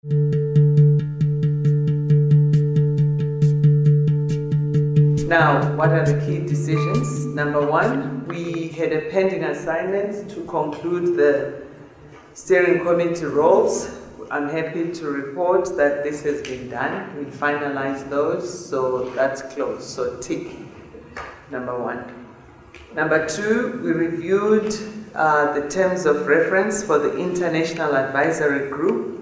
Now, what are the key decisions? Number one, we had a pending assignment to conclude the steering committee roles. I'm happy to report that this has been done. We finalized those, so that's closed. So tick, number one. Number two, we reviewed the terms of reference for the International Advisory Group.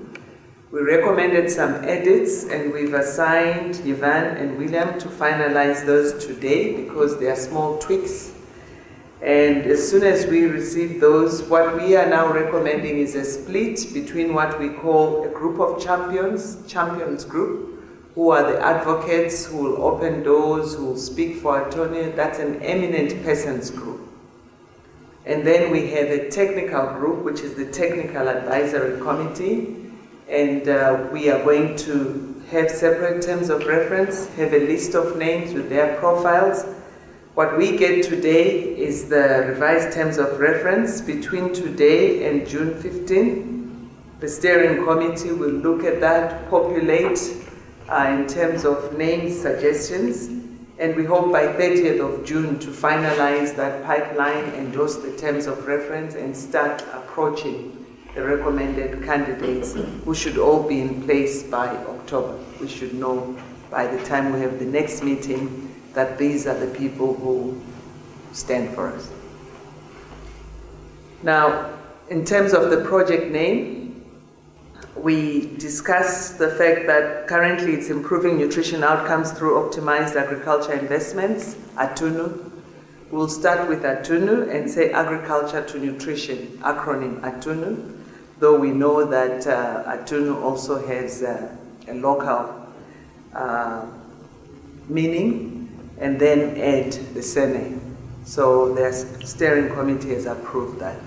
We recommended some edits, and we've assigned Yvonne and William to finalize those today because they are small tweaks. And as soon as we receive those, what we are now recommending is a split between what we call a group of champions group, who are the advocates who will open doors, who will speak for attorney. That's an eminent persons group. And then we have a technical group, which is the Technical Advisory Committee. And we are going to have separate terms of reference, have a list of names with their profiles. What we get today is the revised terms of reference. Between today and June 15, the steering committee will look at that, populate in terms of name suggestions, and we hope by 30th of June to finalize that pipeline, endorse the terms of reference, and start approaching the recommended candidates, who should all be in place by October. We should know by the time we have the next meeting that these are the people who stand for us. Now, in terms of the project name, we discussed the fact that currently it's improving nutrition outcomes through optimized agriculture investments, ATUNU. We'll start with ATUNU and say agriculture to nutrition, acronym ATUNU, though we know that ATUNU also has a local meaning, and then add the surname. So the steering committee has approved that.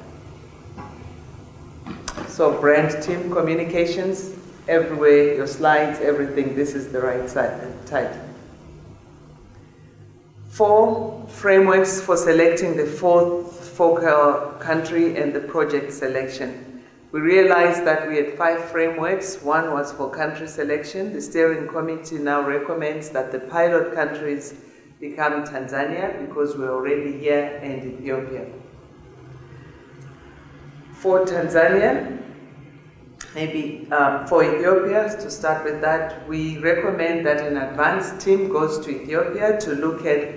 So brand team communications, everywhere, your slides, everything, this is the right title. 4 frameworks for selecting the 4th focal country and the project selection. We realized that we had 5 frameworks. 1 was for country selection. The steering committee now recommends that the pilot countries become Tanzania because we're already here, and Ethiopia. For Tanzania, maybe for Ethiopia, to start with that, we recommend that an advanced team goes to Ethiopia to look at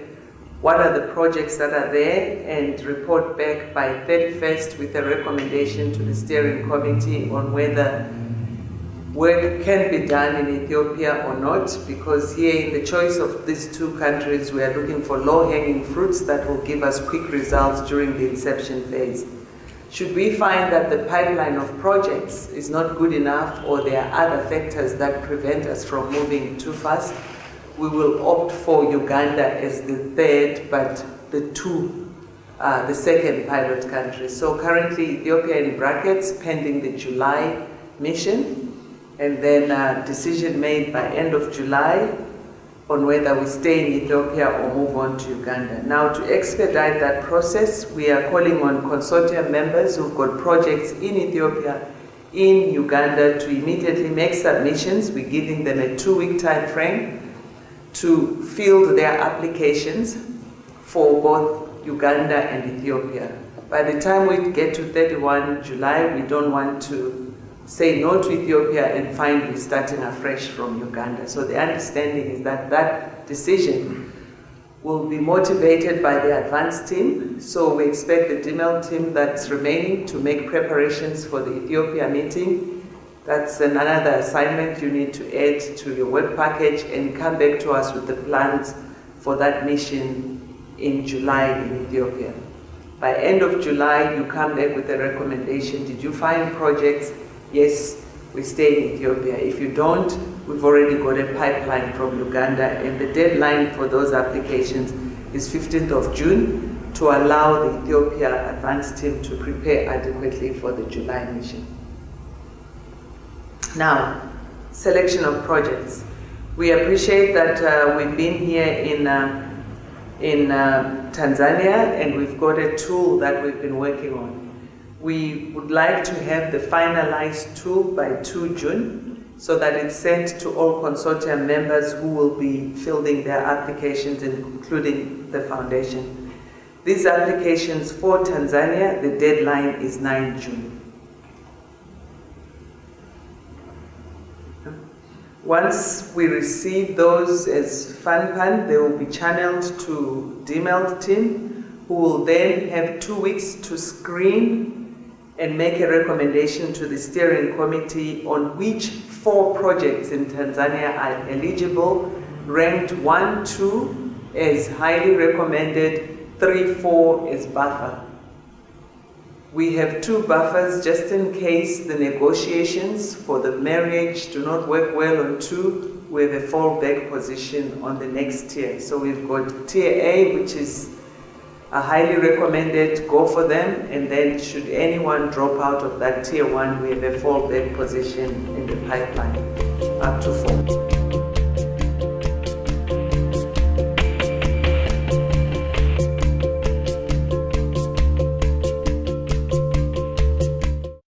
what are the projects that are there and report back by 31st with a recommendation to the steering committee on whether work can be done in Ethiopia or not, because here in the choice of these 2 countries, we are looking for low-hanging fruits that will give us quick results during the inception phase. Should we find that the pipeline of projects is not good enough, or there are other factors that prevent us from moving too fast, we will opt for Uganda as the 3rd, but the second pilot country. So currently Ethiopia in brackets, pending the July mission, and then a decision made by end of July on whether we stay in Ethiopia or move on to Uganda. Now, to expedite that process, we are calling on consortium members who've got projects in Ethiopia, in Uganda, to immediately make submissions. We're giving them a 2-week time frame to field their applications for both Uganda and Ethiopia. By the time we get to 31 July, we don't want to say no to Ethiopia and find we're starting afresh from Uganda. So the understanding is that that decision will be motivated by the advanced team. So we expect the DML team that's remaining to make preparations for the Ethiopia meeting. That's another assignment you need to add to your work package, and come back to us with the plans for that mission in July in Ethiopia. By end of July, you come back with a recommendation. Did you find projects? Yes, we stay in Ethiopia. If you don't, we've already got a pipeline from Uganda, and the deadline for those applications is 15th of June to allow the Ethiopia advanced team to prepare adequately for the July mission. Now, selection of projects. We appreciate that we've been here in Tanzania, and we've got a tool that we've been working on. We would like to have the finalized tool by 2 June, so that it's sent to all consortium members who will be fielding their applications, including the foundation. These applications for Tanzania, the deadline is 9 June. Once we receive those as FunPan, they will be channeled to DMELT team, who will then have 2 weeks to screen and make a recommendation to the steering committee on which 4 projects in Tanzania are eligible, ranked 1, 2 as highly recommended, 3, 4 as buffer. We have 2 buffers just in case the negotiations for the marriage do not work well on 2. We have a fallback position on the next tier. So we've got tier A, which is a highly recommended, go for them, and then should anyone drop out of that tier 1, we have a fallback position in the pipeline, up to 4.